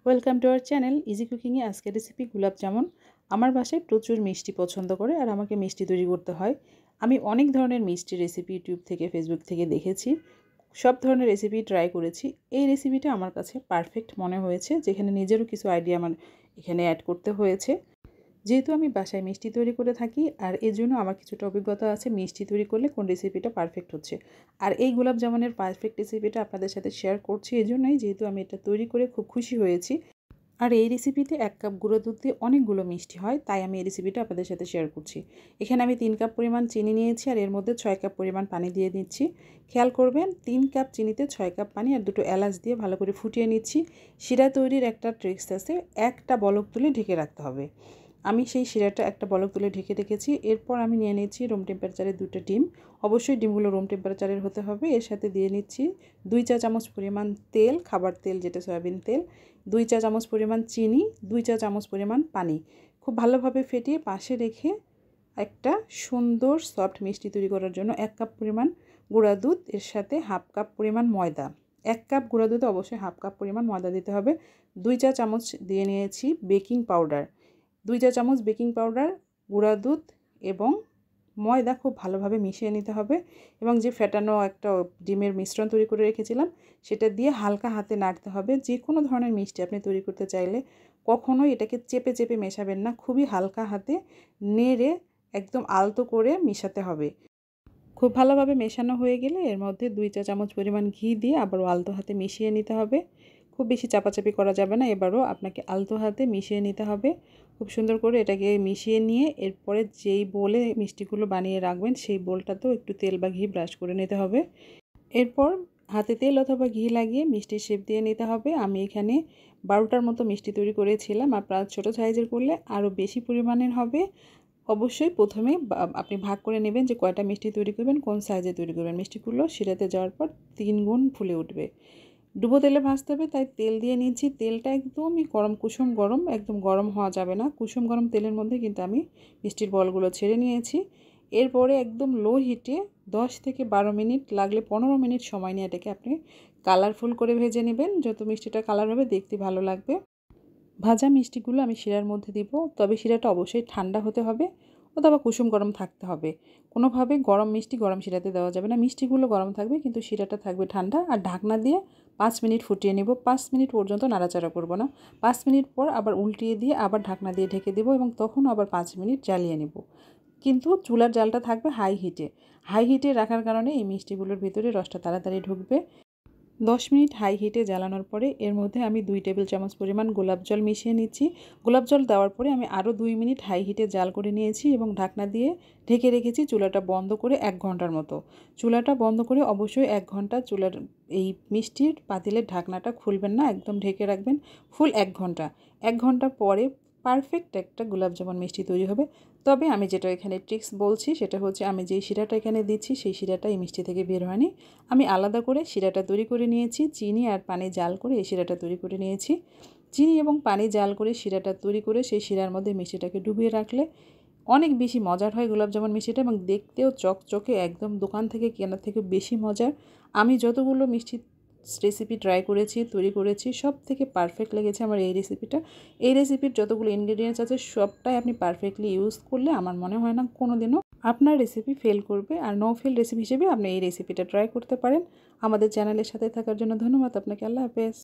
Welcome to our channel easy কুকিংয়ে আজকের recipe গোলাপ জামুন। আমার বাসায় প্রচুর মিষ্টি পছন্দ করে আর আমাকে মিষ্টি তৈরি করতে হয়। আমি অনেক ধরনের মিষ্টি রেসিপি ইউটিউব থেকে ফেসবুক থেকে দেখেছি, সব ধরনের রেসিপি ট্রাই করেছি। এই রেসিপিটা আমার কাছে পারফেক্ট মনে হয়েছে, যেখানে নিজেরও কিছু আইডিয়া আমার এখানে অ্যাড করতে হয়েছে। যেহেতু আমি বাসায় মিষ্টি তৈরি করে থাকি আর এর জন্য আমার কিছুটা অভিজ্ঞতা আছে মিষ্টি তৈরি করলে কোন রেসিপিটা পারফেক্ট হচ্ছে। আর এই গোলাপ জামুনের পারফেক্ট রেসিপিটা আপনাদের সাথে শেয়ার করছি এই জন্যই, যেহেতু আমি এটা তৈরি করে খুব খুশি হয়েছি। আর এই রেসিপিতে 1 কাপ গুঁড়ো দুধ দিয়ে অনেকগুলো মিষ্টি হয়, তাই আমি এই রেসিপিটা আপনাদের সাথে শেয়ার করছি। এখানে আমি 3 কাপ পরিমাণ চিনি নিয়েছি আর এর মধ্যে 6 কাপ পরিমাণ পানি দিয়ে দিচ্ছি। খেয়াল করবেন 3 কাপ চিনিতে 6 কাপ পানি আর 2টো এলাচ দিয়ে ভালো করে ফুটিয়ে নিচ্ছি। শিরা তৈরির একটা ট্রিক্স আছে, একটা বলক তুলে ঢেকে রাখতে হবে। আমি সেই শিরাটা একটা বলক তুলে ঢেকে রেখেছি। এরপর আমি নিয়ে নিচ্ছি রুম টেম্পারেচারের 2টা ডিম। অবশ্যই ডিমগুলো রুম টেম্পারেচারের হতে হবে। এর সাথে দিয়ে নিচ্ছি 2 চা চামচ পরিমাণ তেল, খাবার তেল যেটা সয়াবিন তেল, 2 চা চামচ পরিমাণ চিনি, 2 চা চামচ পরিমাণ পানি। খুব ভালোভাবে ফেটিয়ে পাশে রেখে একটা সুন্দর সফট মিষ্টি তৈরি করার জন্য 1 কাপ পরিমাণ গুঁড়া দুধ, এর সাথে হাফ কাপ পরিমাণ ময়দা। 1 কাপ গুঁড়া দুধে অবশ্যই হাফ কাপ পরিমাণ ময়দা দিতে হবে। 2 চা চামচ দিয়ে নিয়েছি বেকিং পাউডার। 2 চা চামচ বেকিং পাউডার, গুঁড়া দুধ এবং ময়দা খুব ভালোভাবে মিশিয়ে নিতে হবে এবং যে ফেটানো একটা ডিমের মিশ্রণ তৈরি করে রেখেছিলাম সেটা দিয়ে হালকা হাতে নাড়তে হবে। যে কোনো ধরনের মিষ্টি আপনি তৈরি করতে চাইলে কখনোই এটাকে চেপে চেপে মেশাবেন না, খুবই হালকা হাতে নেড়ে একদম আলতো করে মেশাতে হবে। খুব ভালোভাবে মেশানো হয়ে গেলে এর মধ্যে 2 চা চামচ পরিমাণ ঘি দিয়ে আবারও আলতো হাতে মিশিয়ে নিতে হবে। খুব বেশি চাপাচাপি করা যাবে না, এবারও আপনাকে আলতো হাতে মিশিয়ে নিতে হবে। খুব সুন্দর করে এটাকে মিশিয়ে নিয়ে এরপরে যেই বোলে মিষ্টিগুলো বানিয়ে রাখবেন সেই বোলটাতেও একটু তেল বা ঘি ব্রাশ করে নিতে হবে। এরপর হাতে তেল অথবা ঘি লাগিয়ে মিষ্টির শেপ দিয়ে নিতে হবে। আমি এখানে 12টার মতো মিষ্টি তৈরি করেছিলাম। আপনার ছোটো সাইজের করলে আরও বেশি পরিমাণের হবে। অবশ্যই প্রথমে আপনি ভাগ করে নেবেন যে কয়টা মিষ্টি তৈরি করবেন, কোন সাইজে তৈরি করবেন। মিষ্টিগুলো শিরাতে যাওয়ার পর 3 গুণ ফুলে উঠবে। ডুবো তেলে ভাজতে হবে, তাই তেল দিয়ে নিয়েছি। তেলটা একদমই গরম, কুসুম গরম, একদম গরম হওয়া যাবে না। কুসুম গরম তেলের মধ্যে কিন্তু আমি মিষ্টির বলগুলো ছেড়ে নিয়েছি। এরপরে একদম লো হিটে 10 থেকে 12 মিনিট, লাগলে 15 মিনিট সময় নিয়ে এটাকে আপনি কালারফুল করে ভেজে নেবেন। যত মিষ্টিটা কালার হবে দেখতে ভালো লাগবে। ভাজা মিষ্টিগুলো আমি শিরার মধ্যে দিব, তবে শিরাটা অবশ্যই ঠান্ডা হতে হবে অথবা কুসুম গরম থাকতে হবে। কোনোভাবে গরম মিষ্টি গরম শিরাতে দেওয়া যাবে না। মিষ্টিগুলো গরম থাকবে কিন্তু শিরাটা থাকবে ঠান্ডা। আর ঢাকনা দিয়ে 5 মিনিট ফুটিয়ে নেব। 5 মিনিট পর্যন্ত নাড়াচাড়া করব না। 5 মিনিট পর আবার উল্টিয়ে দিয়ে আবার ঢাকনা দিয়ে ঢেকে দেবো এবং তখন আবার 5 মিনিট জ্বালিয়ে নেব। কিন্তু চুলার জালটা থাকবে হাই হিটে। হাই হিটে রাখার কারণে এই মিষ্টিগুলোর ভিতরে রসটা তাড়াতাড়ি ঢুকবে। 10 মিনিট হাই হিটে জ্বালানোর পরে এর মধ্যে আমি 2 টেবিল চামচ পরিমাণ গোলাপ জল মিশিয়ে নিচ্ছি। গোলাপ জল দেওয়ার পরে আমি আরও 2 মিনিট হাই হিটে জাল করে নিয়েছি এবং ঢাকনা দিয়ে ঢেকে রেখেছি চুলাটা বন্ধ করে 1 ঘন্টার মতো। চুলাটা বন্ধ করে অবশ্যই 1 ঘন্টা চুলার এই মিষ্টির পাতিলের ঢাকনাটা খুলবেন না, একদম ঢেকে রাখবেন ফুল 1 ঘন্টা। 1 ঘন্টা পরে পারফেক্ট একটা গোলাপ জামুন মিষ্টি তৈরি হবে। তবে আমি যেটা এখানে ট্রিক্স বলছি সেটা হচ্ছে, আমি যেই শিরাটা এখানে দিচ্ছি সেই শিরাটা এই মিষ্টি থেকে বের হয়নি। আমি আলাদা করে শিরাটা তৈরি করে নিয়েছি। চিনি আর পানি জাল করে এই শিরাটা তৈরি করে নিয়েছি। চিনি এবং পানি জাল করে শিরাটা তৈরি করে সেই শিরার মধ্যে মিষ্টিটাকে ডুবিয়ে রাখলে অনেক বেশি মজার হয় গোলাপ জামুন মিষ্টিটা এবং দেখতেও চকচকে, একদম দোকান থেকে কেনার থেকে বেশি মজার। আমি যতগুলো মিষ্টি রেসিপি ট্রাই করেছি, তৈরি করেছি, সব থেকে পারফেক্ট লেগেছে আমার এই রেসিপিটা। এই রেসিপির যতগুলো ইনগ্রেডিয়েন্টস আছে সবটাই আপনি পারফেক্টলি ইউজ করলে আমার মনে হয় না কোনো দিনও আপনার রেসিপি ফেল করবে। আর নো ফেল রেসিপি হিসেবে আপনি এই রেসিপিটা ট্রাই করতে পারেন। আমাদের চ্যানেলের সাথে থাকার জন্য ধন্যবাদ আপনাকে। আল্লাহ হাফেজ।